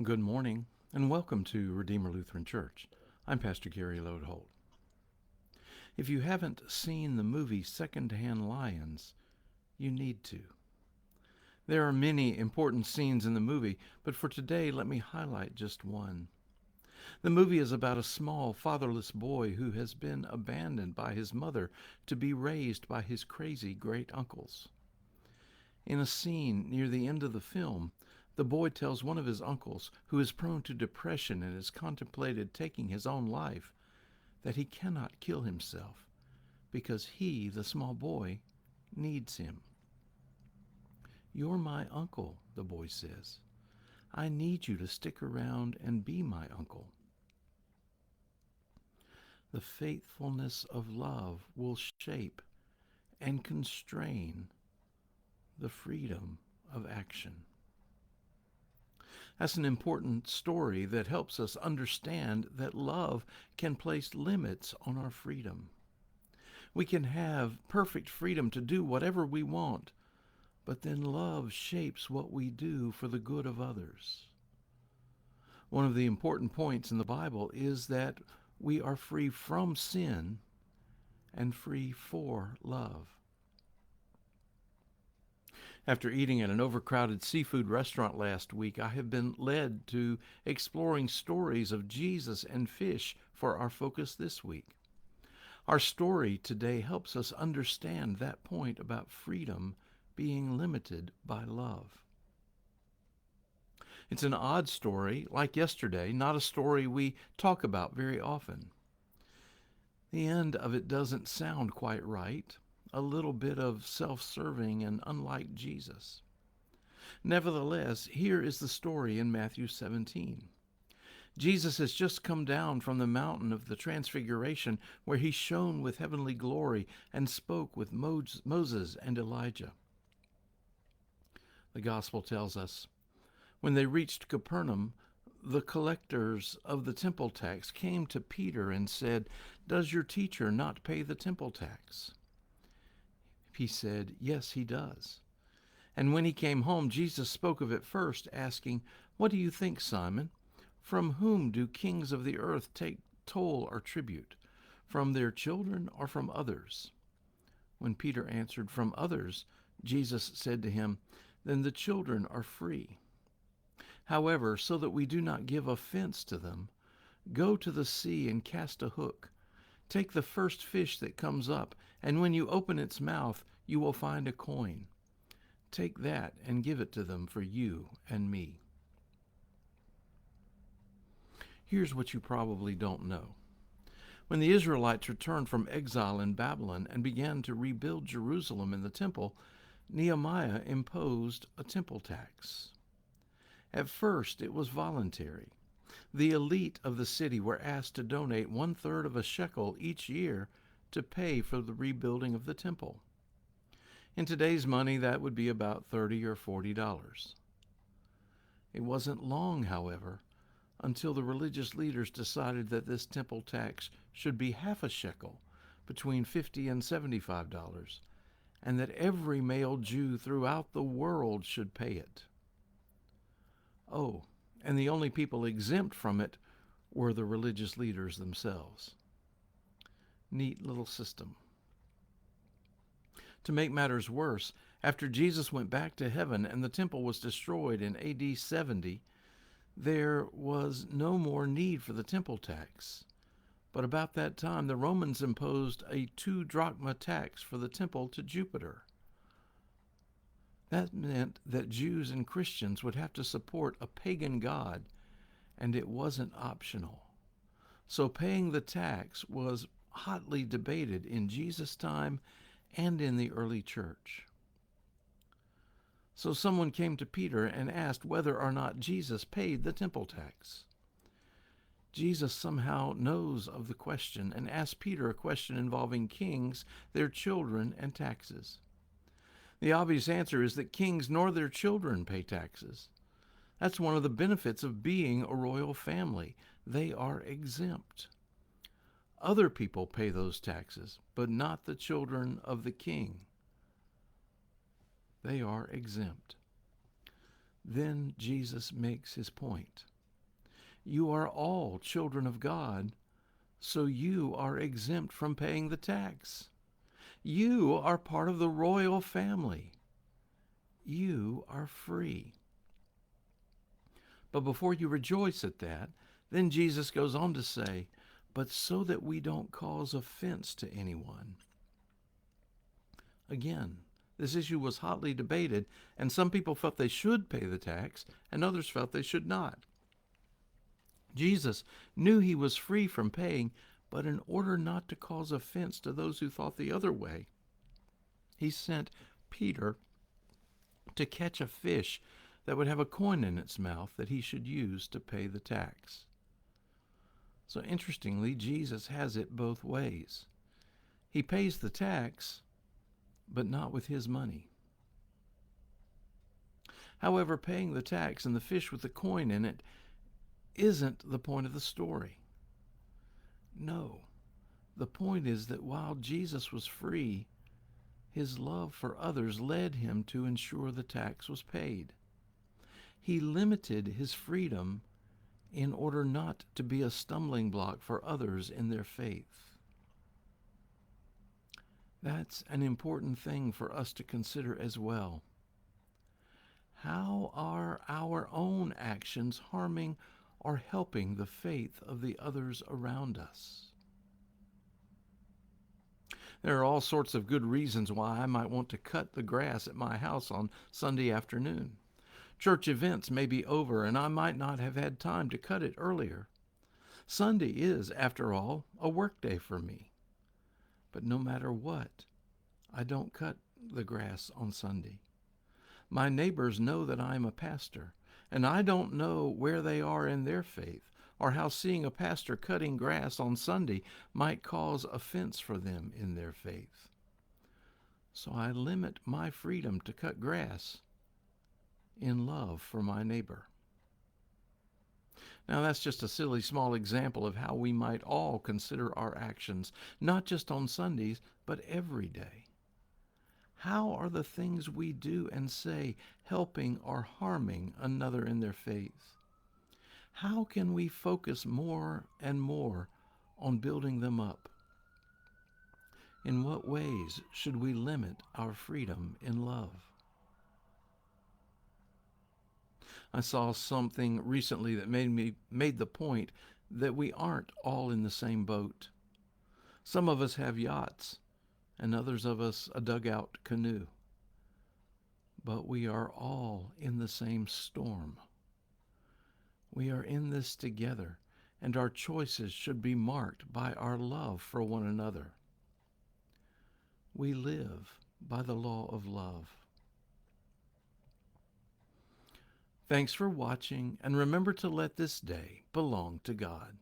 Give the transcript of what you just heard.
Good morning, and welcome to Redeemer Lutheran Church. I'm Pastor Gary Lodeholt. If you haven't seen the movie Secondhand Lions, you need to. There are many important scenes in the movie, but for today, let me highlight just one. The movie is about a small, fatherless boy who has been abandoned by his mother to be raised by his crazy great uncles. In a scene near the end of the film, the boy tells one of his uncles, who is prone to depression and has contemplated taking his own life, that he cannot kill himself because he, the small boy, needs him. "You're my uncle," the boy says. "I need you to stick around and be my uncle." The faithfulness of love will shape and constrain the freedom of action. That's an important story that helps us understand that love can place limits on our freedom. We can have perfect freedom to do whatever we want, but then love shapes what we do for the good of others. One of the important points in the Bible is that we are free from sin and free for love. After eating at an overcrowded seafood restaurant last week, I have been led to exploring stories of Jesus and fish for our focus this week. Our story today helps us understand that point about freedom being limited by love. It's an odd story, like yesterday, not a story we talk about very often. The end of it doesn't sound quite right, a little bit of self-serving and unlike Jesus. Nevertheless, here is the story in Matthew 17. Jesus has just come down from the mountain of the Transfiguration, where he shone with heavenly glory and spoke with Moses and Elijah. The gospel tells us, when they reached Capernaum, the collectors of the temple tax came to Peter and said, "Does your teacher not pay the temple tax?" He said, "Yes, he does." And when he came home, Jesus spoke of it first, asking, "What do you think, Simon? From whom do kings of the earth take toll or tribute? From their children or from others?" When Peter answered, "From others," Jesus said to him, "Then the children are free. However, so that we do not give offense to them, go to the sea and cast a hook. Take the first fish that comes up, and when you open its mouth, you will find a coin. Take that and give it to them for you and me." Here's what you probably don't know. When the Israelites returned from exile in Babylon and began to rebuild Jerusalem and the temple, Nehemiah imposed a temple tax. At first, it was voluntary. The elite of the city were asked to donate 1/3 of a shekel each year to pay for the rebuilding of the temple. In today's money, that would be about $30 or $40. It wasn't long, however, until the religious leaders decided that this temple tax should be half a shekel, between $50 and $75, and that every male Jew throughout the world should pay it. Oh, and the only people exempt from it were the religious leaders themselves. Neat little system. To make matters worse, after Jesus went back to heaven and the temple was destroyed in AD 70, there was no more need for the temple tax. But about that time, the Romans imposed a 2 drachma tax for the temple to Jupiter. That meant that Jews and Christians would have to support a pagan god, and it wasn't optional. So paying the tax was hotly debated in Jesus' time and in the early church. So someone came to Peter and asked whether or not Jesus paid the temple tax. Jesus somehow knows of the question and asks Peter a question involving kings, their children, and taxes. The obvious answer is that kings nor their children pay taxes. That's one of the benefits of being a royal family. They are exempt. Other people pay those taxes, but not the children of the king. They are exempt. Then Jesus makes his point. You are all children of God, so you are exempt from paying the tax. You are part of the royal family. You are free. But before you rejoice at that, then Jesus goes on to say, but so that we don't cause offense to anyone. Again, this issue was hotly debated, and some people felt they should pay the tax, and others felt they should not. Jesus knew he was free from paying, but in order not to cause offense to those who thought the other way, he sent Peter to catch a fish that would have a coin in its mouth that he should use to pay the tax. So interestingly, Jesus has it both ways. He pays the tax, but not with his money. However, paying the tax and the fish with the coin in it isn't the point of the story. No, the point is that while Jesus was free, his love for others led him to ensure the tax was paid. He limited his freedom in order not to be a stumbling block for others in their faith. That's an important thing for us to consider as well. How are our own actions harming or helping the faith of the others around us? There are all sorts of good reasons why I might want to cut the grass at my house on Sunday afternoon. Church events may be over and I might not have had time to cut it earlier. Sunday is, after all, a work day for me. But no matter what, I don't cut the grass on Sunday. My neighbors know that I'm a pastor, and I don't know where they are in their faith or how seeing a pastor cutting grass on Sunday might cause offense for them in their faith. So I limit my freedom to cut grass in love for my neighbor. Now, that's just a silly small example of how we might all consider our actions, not just on Sundays, but every day. How are the things we do and say helping or harming another in their faith? How can we focus more and more on building them up? In what ways should we limit our freedom in love? I saw something recently that made the point that we aren't all in the same boat. Some of us have yachts, and others of us a dugout canoe. But we are all in the same storm. We are in this together, and our choices should be marked by our love for one another. We live by the law of love. Thanks for watching, and remember to let this day belong to God.